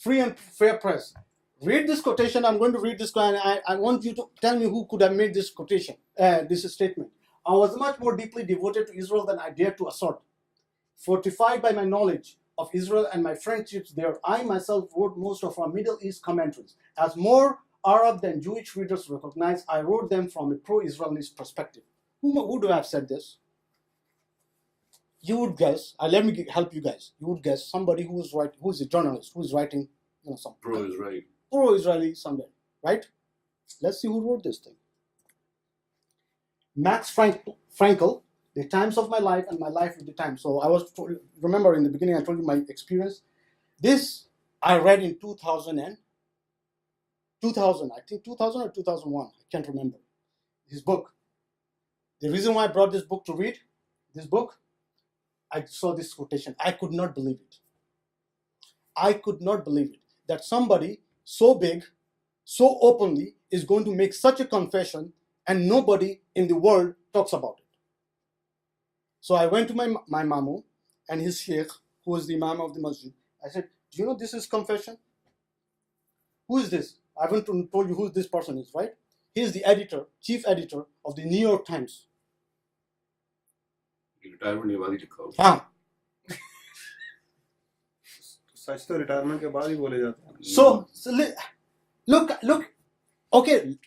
free and fair press. Read this quotation. I'm going to read this, and I want you to tell me who could have made this quotation, this statement. I was much more deeply devoted to Israel than I dared to assert. Fortified by my knowledge of Israel and my friendships there, I myself wrote most of our Middle East commentaries. As more Arab than Jewish readers recognize, I wrote them from a pro-Israelist perspective. Who do I have said this? You would guess. Let me help you guys. You would guess somebody who is a journalist who is writing, some pro-Israeli somewhere, right? Let's see who wrote this thing. Max Frankel, The Times of My Life and My Life with the Times. So remember in the beginning I told you my experience. This I read in 2000, I think 2000 or 2001, I can't remember. His book. The reason why I brought this book to read, this book, I saw this quotation. I could not believe it. I could not believe it that somebody so big, so openly is going to make such a confession and nobody in the world talks about it. So I went to my mamu and his sheikh, who is the imam of the masjid. I said, do you know this is confession? Who is this? I haven't told you who this person is, right? He is the editor, chief editor of the New York Times. Retirement के बाद ही लिखा होगा। हाँ। सच तो retirement के बाद ही बोले जाते हैं। So look. Okay,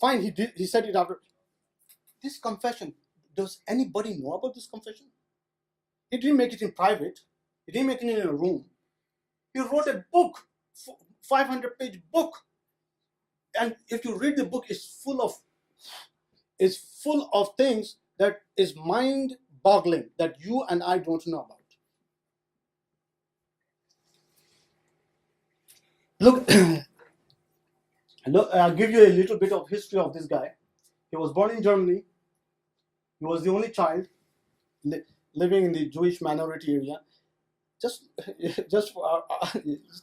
fine. He said it after. This confession. Does anybody know about this confession? He didn't make it in private. He didn't make it in a room. He wrote a book, 500-page book, and if you read the book, it's full of things that is mind-boggling that you and I don't know about. Look, I'll give you a little bit of history of this guy. He was born in Germany. He was the only child living in the Jewish minority area. Just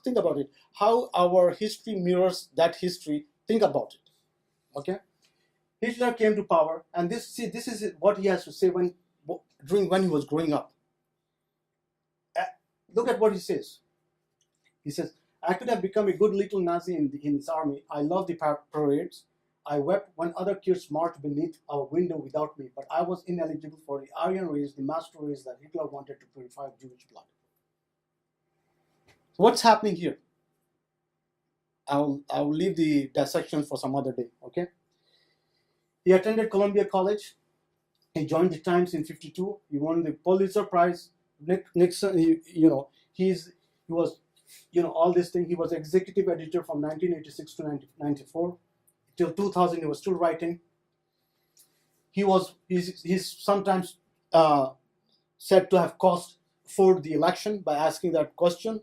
think about it. How our history mirrors that history. Think about it. Okay? Hitler came to power, and this is what he has to say when he was growing up. Look at what he says. He says, I could have become a good little Nazi in his army. I loved the parades. I wept when other kids marched beneath our window without me, but I was ineligible for the Aryan race, the master race that Hitler wanted to purify Jewish blood. So what's happening here? I'll leave the dissection for some other day, okay? He attended Columbia College. He joined the Times in '52. He won the Pulitzer Prize. Nixon, he was, all this thing. He was executive editor from 1986 to 1994. Till 2000, he was still writing. He's sometimes said to have caused for the election by asking that question.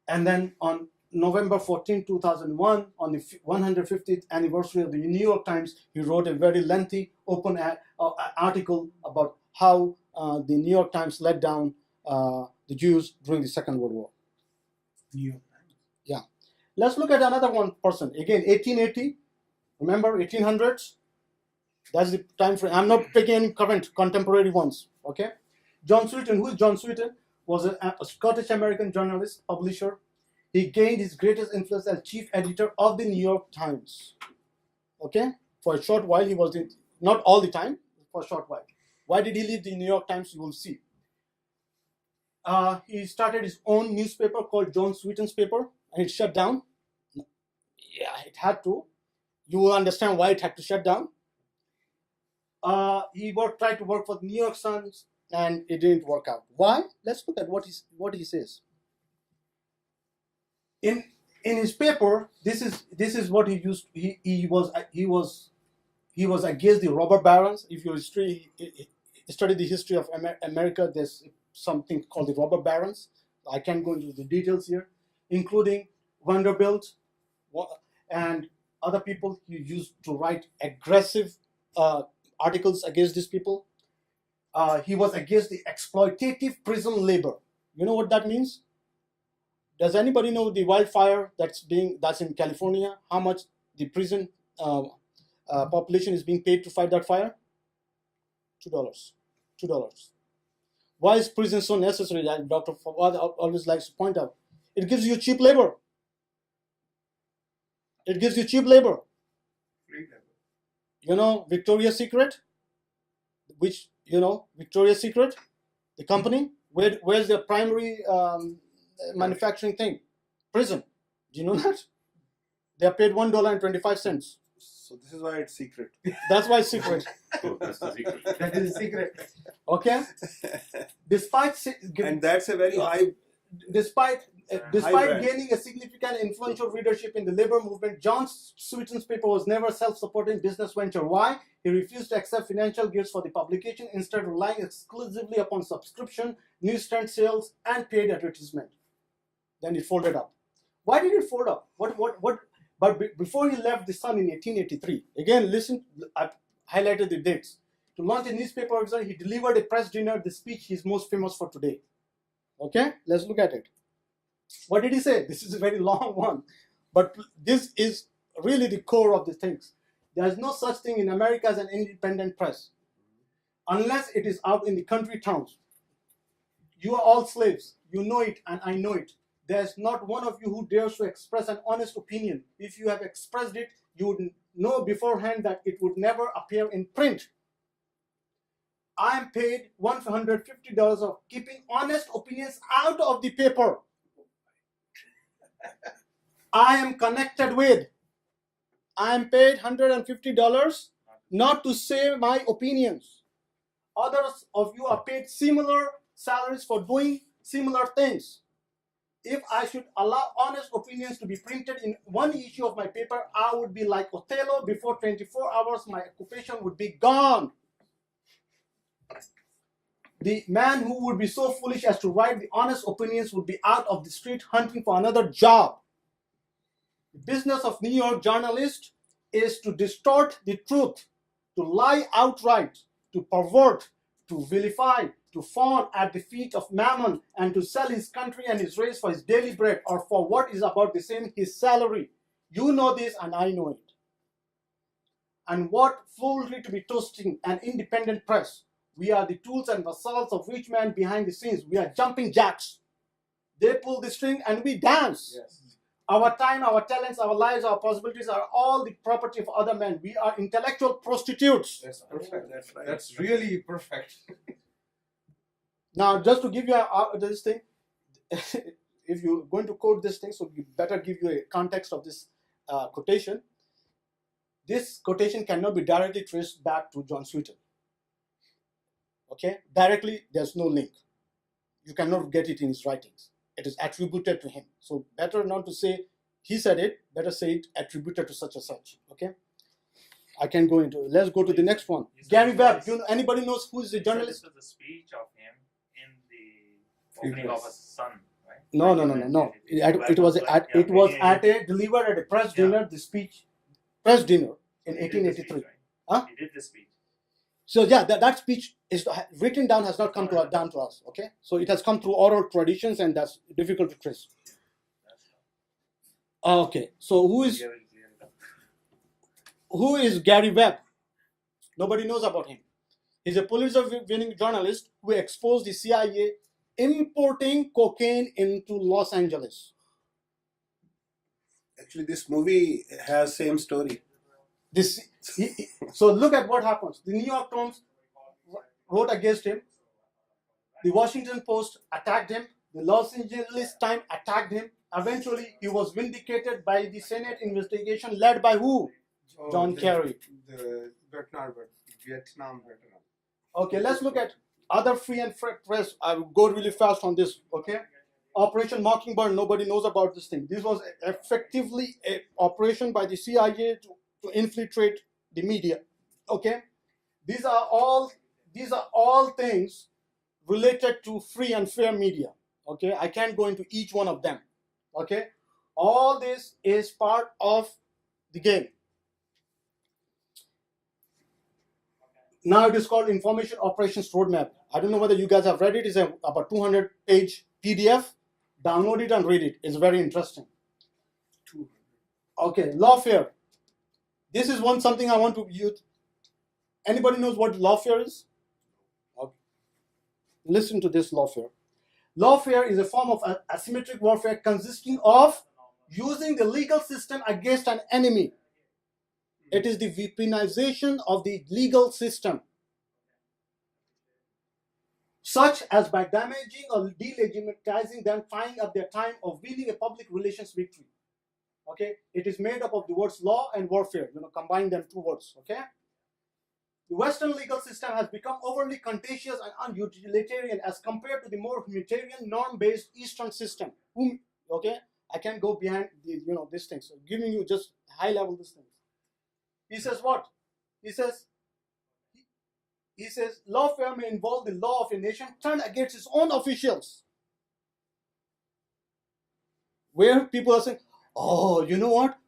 And then on November 14, 2001, on the 150th anniversary of the New York Times, he wrote a very lengthy, open article about how the New York Times let down the Jews during the Second World War. New York Times. Yeah. Let's look at another one person. Again, 1880. Remember, 1800s? That's the time frame. I'm not picking any current, contemporary ones. Okay? John Sweeten. Who is John Sweeten? Was a Scottish-American journalist, publisher. He gained his greatest influence as chief editor of the New York Times. Okay? For a short while, he was not all the time, for a short while. Why did he leave the New York Times? You will see. He started his own newspaper called John Sweeten's paper, and it shut down. Yeah, it had to. You will understand why it had to shut down. He tried to work for the New York Suns, and it didn't work out. Why? Let's look at what he says. In his paper, this is what he used. He was against the robber barons. If you study the history of America, there's something called the robber barons. I can't go into the details here, including Vanderbilt and other people. He used to write aggressive articles against these people. He was against the exploitative prison labor. You know what that means? Does anybody know the wildfire that's in California? How much the prison population is being paid to fight that fire? $2. Why is prison so necessary? Like Dr. Fawad always likes to point out, it gives you cheap labor. It gives you cheap labor. Free labor. You know Victoria's Secret, which Victoria's Secret, the company. Where's their primary manufacturing thing? Prison. Do you know that? They are paid $1.25. So this is why it's secret. That's why it's secret. Oh, that's the secret. That is a secret. Okay. Despite And that's a very high. despite brand. gaining a significant influential readership in the labor movement, John Sweeten's paper was never a self-supporting business venture. Why? He refused to accept financial gifts for the publication, instead relying exclusively upon subscription, newsstand sales, and paid advertisement. Then it folded up. Why did it fold up? What? But before he left the Sun in 1883, again, listen, I highlighted the dates. To launch a newspaper organization, he delivered a press dinner, the speech he's most famous for today. Okay, let's look at it. What did he say? This is a very long one, but this is really the core of the things. There is no such thing in America as an independent press, unless it is out in the country towns. You are all slaves. You know it, and I know it. There's not one of you who dares to express an honest opinion. If you have expressed it, you would know beforehand that it would never appear in print. I am paid $150 of keeping honest opinions out of the paper. I am connected with. I am paid $150 not to say my opinions. Others of you are paid similar salaries for doing similar things. If I should allow honest opinions to be printed in one issue of my paper, I would be like Othello. Before 24 hours, my occupation would be gone. The man who would be so foolish as to write the honest opinions would be out of the street hunting for another job. The business of New York journalist is to distort the truth, to lie outright, to pervert, to vilify, to fawn at the feet of Mammon, and to sell his country and his race for his daily bread, or for what is about the same, his salary. You know this, and I know it. And what foolery to be toasting an independent press. We are the tools and vassals of rich men behind the scenes. We are jumping jacks. They pull the string and we dance. Yes. Our time, our talents, our lives, our possibilities are all the property of other men. We are intellectual prostitutes. That's perfect. That's right. That's really perfect. Now, just to give you this thing, if you're going to quote this thing, so you better give you a context of this quotation. This quotation cannot be directly traced back to John Sweeten. Okay? Directly, there's no link. You cannot get it in his writings. It is attributed to him. So better not to say he said it, better say it attributed to such and such. Okay? I can go into it. Let's go to the next one. Gary Webb. Anybody knows who is the journalist? This was the speech of him in the opening of a Sun, right? No. It was delivered at a press dinner. The speech, press dinner in 1883. Huh? He did the speech. So yeah, that speech is written down, has not come down to us. Okay, so it has come through oral traditions, and that's difficult to trace. Okay, so who is Gary Webb? Nobody knows about him. He's a Pulitzer-winning journalist who exposed the CIA importing cocaine into Los Angeles. Actually, this movie has same story. So look at what happens. The New York Times wrote against him. The Washington Post attacked him. The Los Angeles Times attacked him. Eventually, he was vindicated by the Senate investigation led by who? John Kerry. The Vietnam veteran. Okay, let's look at other free and fair press. I will go really fast on this. Okay, Operation Mockingbird. Nobody knows about this thing. This was effectively an operation by the CIA to infiltrate the media. Okay, these are all things related to free and fair media. Okay, I can't go into each one of them. Okay, all this is part of the game. Now it is called Information Operations Roadmap. I don't know whether you guys have read it. It's about 200-page PDF. Download it and read it. It's very interesting. Okay, lawfare. This is something I want to use. Anybody knows what lawfare is? Okay. Listen to this lawfare. Lawfare is a form of asymmetric warfare consisting of using the legal system against an enemy. It is the weaponization of the legal system, such as by damaging or delegitimizing them, tying up their time of winning a public relations victory. Okay, it is made up of the words law and warfare. Combine them two words. Okay, the Western legal system has become overly contentious and unutilitarian as compared to the more humanitarian, norm-based Eastern system. Okay, I can't go behind these things. So giving you just high-level these things. He says what? He says lawfare may involve the law of a nation turned against its own officials. Where people are saying, oh, you know what?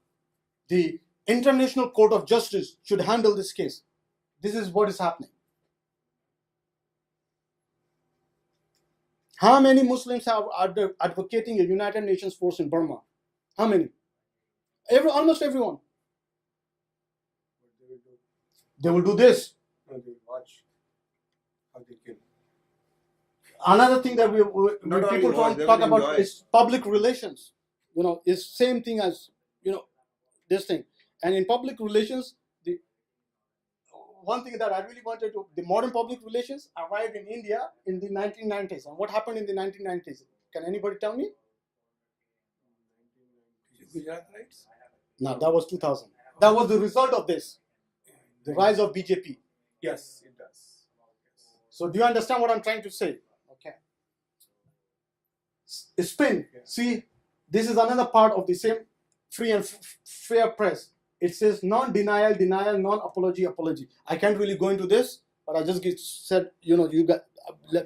The International Court of Justice should handle this case. This is what is happening. How many Muslims are advocating a United Nations force in Burma? How many? Almost everyone. They will do this. No, they watch how they kill. Another thing that Not people only watch, they talk will about enjoy. is public relations. Is same thing as this thing. And in public relations, the one thing that I really wanted to, the modern public relations arrived in India in the 1990s. And what happened in the 1990s? Can anybody tell me? Gujarat rights? No, that was 2000. That was the result of this, the rise of BJP. Yes, it does. So do you understand what I'm trying to say? Okay. Spin. See, this is another part of the same free and fair press. It says non-denial, denial, non-apology, apology. I can't really go into this, but I just said, you got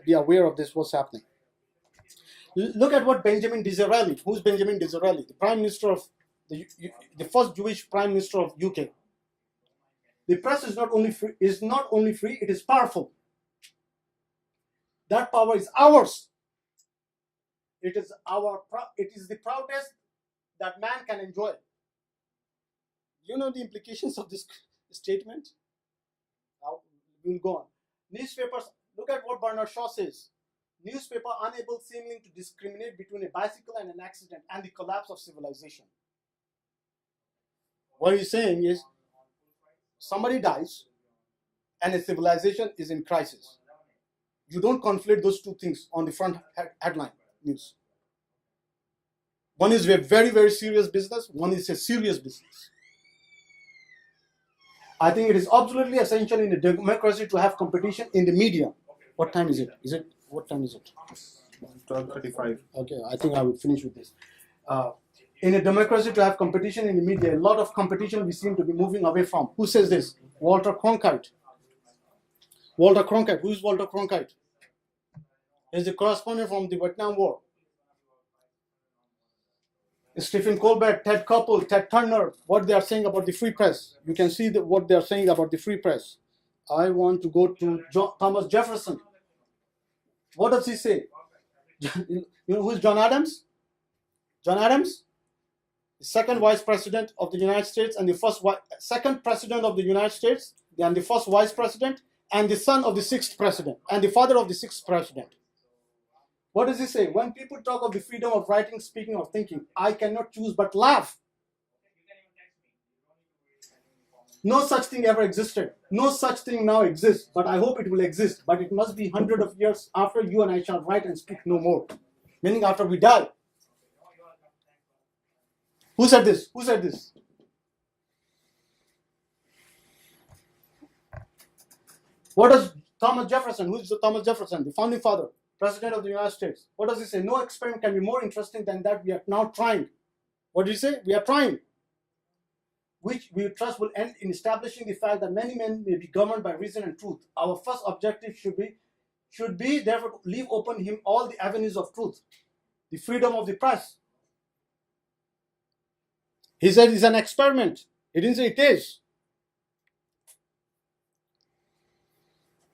be aware of this, what's happening. Look at what Benjamin Disraeli, who's Benjamin Disraeli? The Prime Minister of the first Jewish Prime Minister of UK. The press is not only free, it is powerful. That power is ours. It is the proudest that man can enjoy. You know the implications of this statement? Now, we'll go on. Newspapers, look at what Bernard Shaw says. Newspaper unable seemingly to discriminate between a bicycle and an accident and the collapse of civilization. What he's saying is, somebody dies and a civilization is in crisis. You don't conflate those two things on the front headline news. One is a very, very serious business. One is a serious business. I think it is absolutely essential in a democracy to have competition in the media. What time is it? What time is it? 12:35. Okay, I think I will finish with this. In a democracy to have competition in the media, a lot of competition we seem to be moving away from. Who says this? Walter Cronkite. Walter Cronkite. Who is Walter Cronkite? He's the correspondent from the Vietnam War. Stephen Colbert, Ted Koppel, Ted Turner, what they are saying about the free press. You can see what they are saying about the free press. I want to go to Thomas Jefferson. What does he say? You know who is John Adams? John Adams, the second vice president of the United States and the second president of the United States, and the first vice president, and the son of the sixth president, and the father of the sixth president. What does he say? When people talk of the freedom of writing, speaking, or thinking, I cannot choose but laugh. No such thing ever existed. No such thing now exists, but I hope it will exist. But it must be hundreds of years after you and I shall write and speak no more. Meaning after we die. Who said this? Who said this? What does Thomas Jefferson, who is Thomas Jefferson, the founding father, President of the United States, what does he say? No experiment can be more interesting than that we are now trying. What did he say? We are trying. Which we trust will end in establishing the fact that many men may be governed by reason and truth. Our first objective should be therefore to leave open him all the avenues of truth. The freedom of the press. He said it's an experiment. He didn't say it is.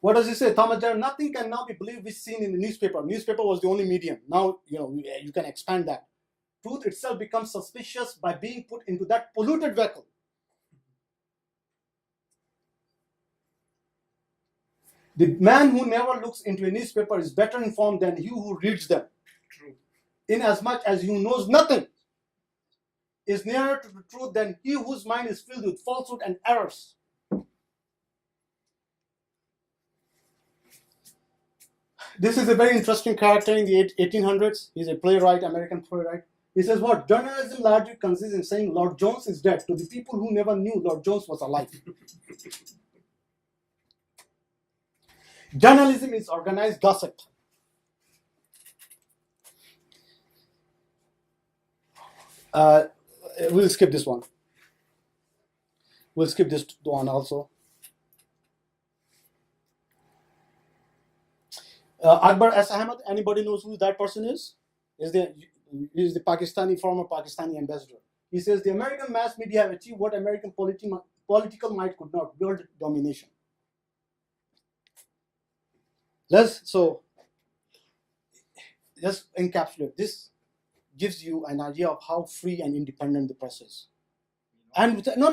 What does he say? Thomas Jefferson, nothing can now be believed which seen in the newspaper. Newspaper was the only medium. Now, you can expand that. Truth itself becomes suspicious by being put into that polluted vehicle. The man who never looks into a newspaper is better informed than you who reads them. True. Inasmuch as he knows nothing. is nearer to the truth than he whose mind is filled with falsehood and errors. This is a very interesting character in the 1800s. He's a playwright, American playwright. He says, what? Journalism largely consists in saying Lord Jones is dead to the people who never knew Lord Jones was alive. Journalism is organized gossip. We'll skip this one. We'll skip this one also. Akbar S. Ahmed, anybody knows who that person is? Is the former Pakistani ambassador. He says the American mass media have achieved what American political might could not, world domination. Let's encapsulate. This gives you an idea of how free and independent the press is. And no.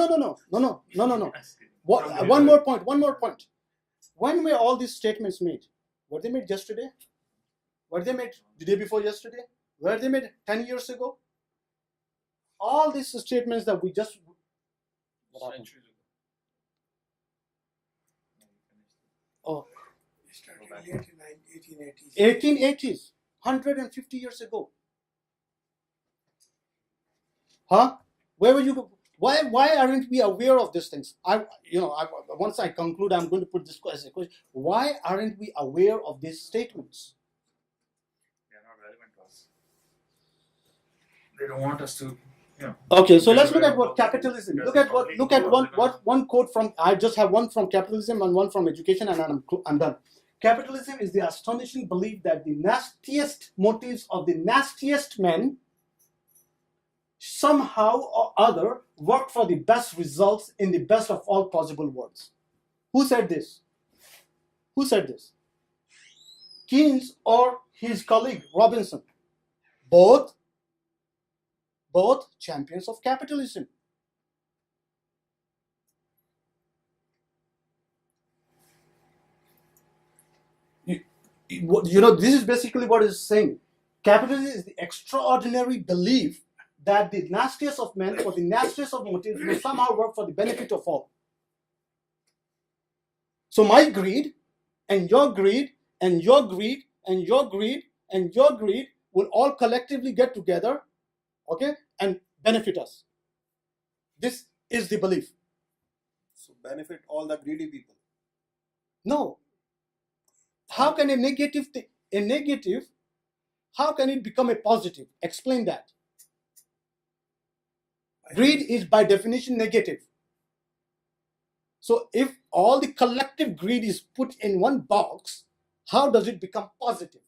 One more point. When were all these statements made? Were they made yesterday? Were they made the day before yesterday? Were they made 10 years ago? All these statements that we just... Centuries ago. Oh, It started late in 1880s. 1880s, 150 years ago. Huh? Where were you? Why aren't we aware of these things? Once I conclude, I'm going to put this as a question. Why aren't we aware of these statements? They are not relevant to us. They don't want us to, Okay, so let's look at what capitalism. Look at one quote from. I just have one from capitalism and one from education, and I'm done. Capitalism is the astonishing belief that the nastiest motives of the nastiest men somehow or other work for the best results in the best of all possible worlds. Who said this? Who said this? Keynes or his colleague Robinson? Both champions of capitalism. This is basically what it's saying. Capitalism is the extraordinary belief that the nastiest of men, for the nastiest of motives, will somehow work for the benefit of all. So my greed, and your greed, and your greed, and your greed, and your greed will all collectively get together, okay, and benefit us. This is the belief. So benefit all the greedy people. No. How can a negative, how can it become a positive? Explain that. Greed is by definition negative. So if all the collective greed is put in one box, how does it become positive?